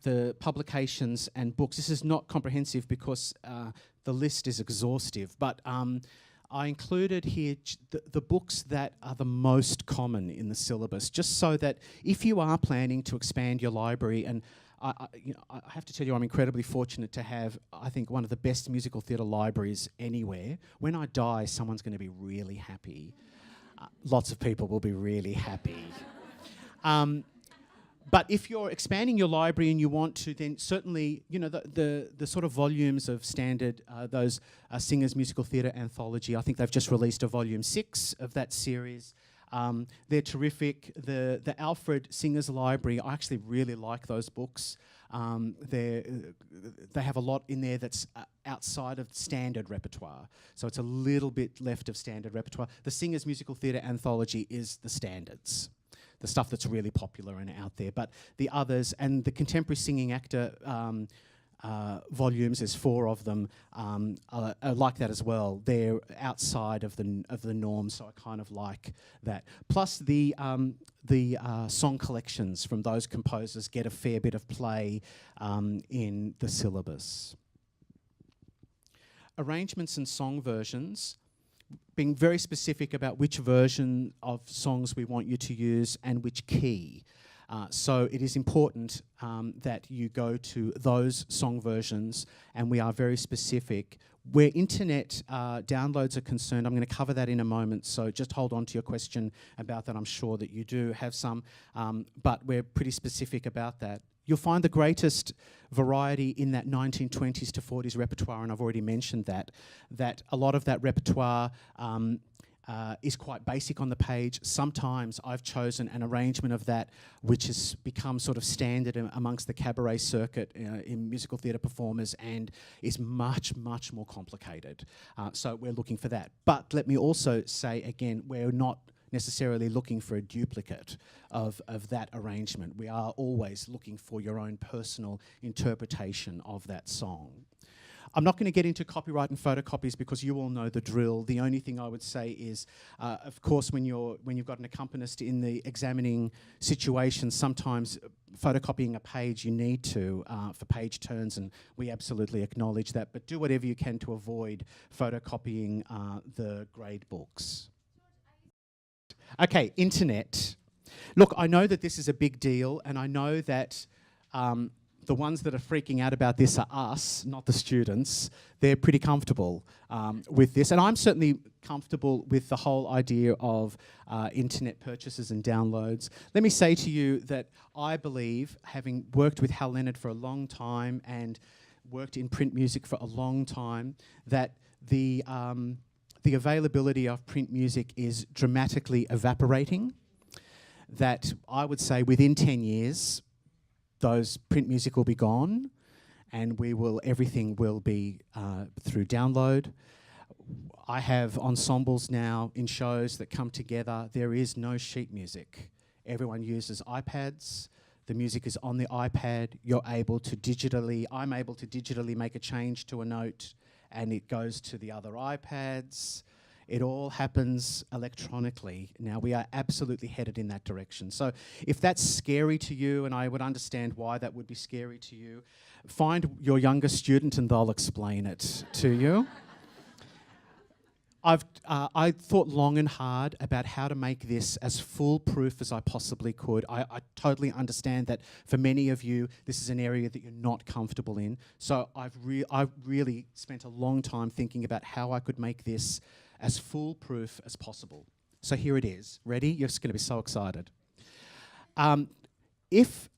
the publications and books. This is not comprehensive because the list is exhaustive, but I included here the books that are the most common in the syllabus, just so that if you are planning to expand your library, and I have to tell you I'm incredibly fortunate to have, I think, one of the best musical theatre libraries anywhere. When I die, someone's going to be really happy. Lots of people will be really happy. But if you're expanding your library and you want to, then certainly, you know, the sort of volumes of standard, those Singers Musical Theatre Anthology, I think they've just released a volume 6 of that series. They're terrific. The Alfred Singers Library, I actually really like those books. They have a lot in there that's outside of standard repertoire. So it's a little bit left of standard repertoire. The Singers Musical Theatre Anthology is the standards, the stuff that's really popular and out there. But the others, and the contemporary singing actor volumes, there's 4 of them, are like that as well. They're outside of the norm, so I kind of like that. Plus the song collections from those composers get a fair bit of play in the syllabus. Arrangements and song versions, being very specific about which version of songs we want you to use and which key. So it is important that you go to those song versions, and we are very specific. Where internet downloads are concerned, I'm going to cover that in a moment, so just hold on to your question about that. I'm sure that you do have some, but we're pretty specific about that. You'll find the greatest variety in that 1920s to 40s repertoire, and I've already mentioned that a lot of that repertoire is quite basic on the page. Sometimes I've chosen an arrangement of that which has become sort of standard amongst the cabaret circuit in musical theatre performers and is much, much more complicated. So we're looking for that. But let me also say again, we're not necessarily looking for a duplicate of that arrangement. We are always looking for your own personal interpretation of that song. I'm not going to get into copyright and photocopies because you all know the drill. The only thing I would say is, of course, when you've got an accompanist in the examining situation, sometimes photocopying a page you need to for page turns, and we absolutely acknowledge that. But do whatever you can to avoid photocopying the grade books. Okay, internet. Look, I know that this is a big deal, and I know that the ones that are freaking out about this are us, not the students. They're pretty comfortable with this, and I'm certainly comfortable with the whole idea of internet purchases and downloads. Let me say to you that I believe, having worked with Hal Leonard for a long time and worked in print music for a long time, that the availability of print music is dramatically evaporating. That I would say within 10 years, those print music will be gone, and everything will be through download. I have ensembles now in shows that come together. There is no sheet music. Everyone uses iPads. The music is on the iPad. I'm able to digitally make a change to a note, and it goes to the other iPads. It all happens electronically. Now, we are absolutely headed in that direction. So if that's scary to you, and I would understand why that would be scary to you, find your younger student and they'll explain it to you. I thought long and hard about how to make this as foolproof as I possibly could. I totally understand that for many of you, this is an area that you're not comfortable in. So I've really spent a long time thinking about how I could make this as foolproof as possible. So here it is. Ready? You're just going to be so excited. If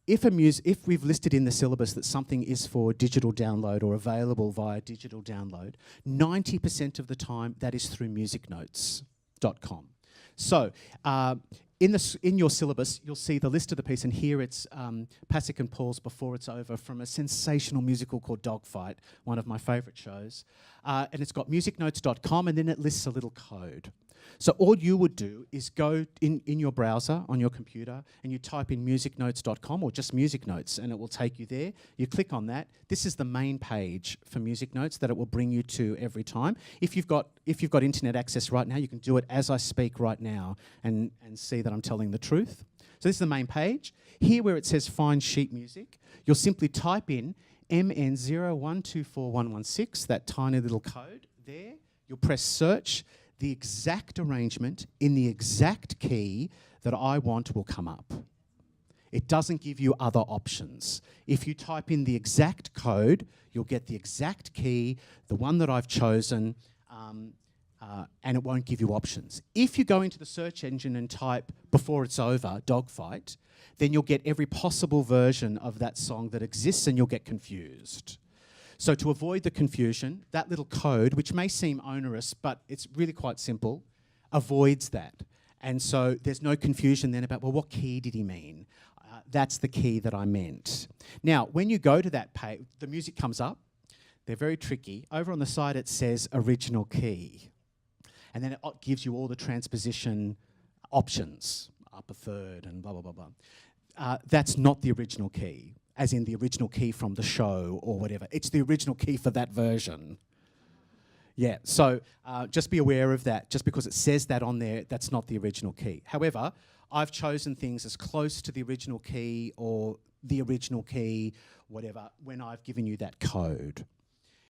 we've listed in the syllabus that something is for digital download or available via digital download, 90% of the time that is through musicnotes.com. So in your syllabus, you'll see the list of the piece, and here it's Pasek and Paul's Before It's Over from a sensational musical called Dogfight, one of my favourite shows. And it's got musicnotes.com, and then it lists a little code. So all you would do is go in your browser on your computer and you type in musicnotes.com or just Music Notes, and it will take you there. You click on that. This is the main page for Music Notes that it will bring you to every time. If you've got internet access right now, you can do it as I speak right now and see that I'm telling the truth. So this is the main page. Here where it says Find Sheet Music, you'll simply type in MN0124116, that tiny little code there. You'll press search. The exact arrangement in the exact key that I want will come up. It doesn't give you other options. If you type in the exact code, you'll get the exact key, the one that I've chosen, and it won't give you options. If you go into the search engine and type, before it's over, Dogfight, then you'll get every possible version of that song that exists and you'll get confused. So to avoid the confusion, that little code, which may seem onerous, but it's really quite simple, avoids that. And so there's no confusion then about, well, what key did he mean? That's the key that I meant. Now, when you go to that page, the music comes up. They're very tricky. Over on the side it says original key. And then it gives you all the transposition options, up a third and blah, blah, blah, blah. That's not the original key, as in the original key from the show or whatever. It's the original key for that version. Yeah, so just be aware of that. Just because it says that on there, that's not the original key. However, I've chosen things as close to the original key or the original key, whatever, when I've given you that code.